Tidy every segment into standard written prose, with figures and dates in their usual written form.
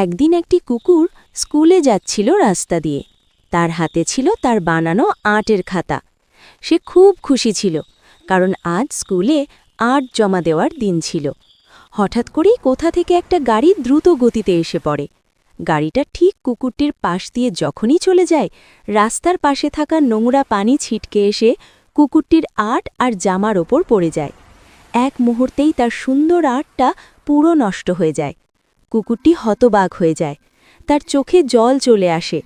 একদিন একটি কুকুর স্কুলে যাচ্ছিল রাস্তা দিয়ে। তার হাতে ছিল তার বানানো আর্টের খাতা। সে খুব খুশি ছিল, কারণ আজ স্কুলে আর্ট জমা দেওয়ার দিন ছিল। হঠাৎ করেই কোথা থেকে একটা গাড়ি দ্রুত গতিতে এসে পড়ে। গাড়িটা ঠিক কুকুরটির পাশ দিয়ে যখনই চলে যায়, রাস্তার পাশে থাকা নোংরা পানি ছিটকে এসে কুকুরটির আর্ট আর জামার ওপর পড়ে যায়। এক মুহূর্তেই তার সুন্দর আর্টটা পুরো নষ্ট হয়ে যায়। কুকুরটি হতবাক হয়ে যায়, তার চোখে জল চলে আসে।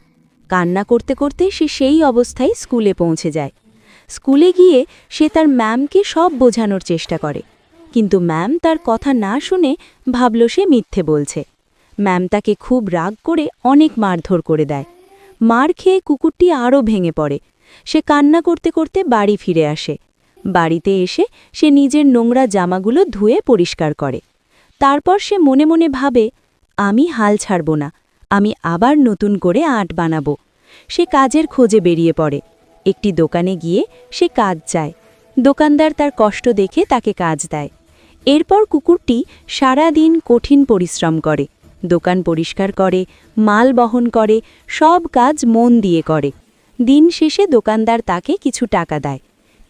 কান্না করতে করতে সে সেই অবস্থায় স্কুলে পৌঁছে যায়। স্কুলে গিয়ে সে তার ম্যামকে সব বোঝানোর চেষ্টা করে, কিন্তু ম্যাম তার কথা না শুনে ভাবল সে মিথ্যে বলছে। ম্যাম তাকে খুব রাগ করে অনেক মারধর করে দেয়। মার খেয়ে কুকুরটি আরও ভেঙে পড়ে। সে কান্না করতে করতে বাড়ি ফিরে আসে। বাড়িতে এসে সে নিজের নোংরা জামাগুলো ধুয়ে পরিষ্কার করে। তারপর সে মনে মনে ভাবে, আমি হাল ছাড়ব না, আমি আবার নতুন করে আর্ট বানাবো। সে কাজের খোঁজে বেরিয়ে পড়ে। একটি দোকানে গিয়ে সে কাজ চায়। দোকানদার তার কষ্ট দেখে তাকে কাজ দেয়। এরপর কুকুরটি সারা দিন কঠিন পরিশ্রম করে, দোকান পরিষ্কার করে, মাল বহন করে, সব কাজ মন দিয়ে করে। দিন শেষে দোকানদার তাকে কিছু টাকা দেয়।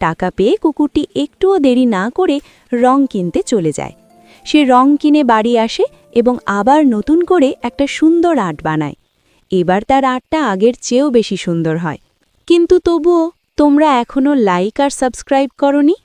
টাকা পেয়ে কুকুরটি একটুও দেরি না করে রং কিনতে চলে যায়। সে রং কিনে বাড়ি আসে এবং আবার নতুন করে একটা সুন্দর আর্ট বানায়। এবার তার আর্টটা আগের চেয়েও বেশি সুন্দর হয়। কিন্তু তবুও তোমরা এখনও লাইক আর সাবস্ক্রাইব করনি।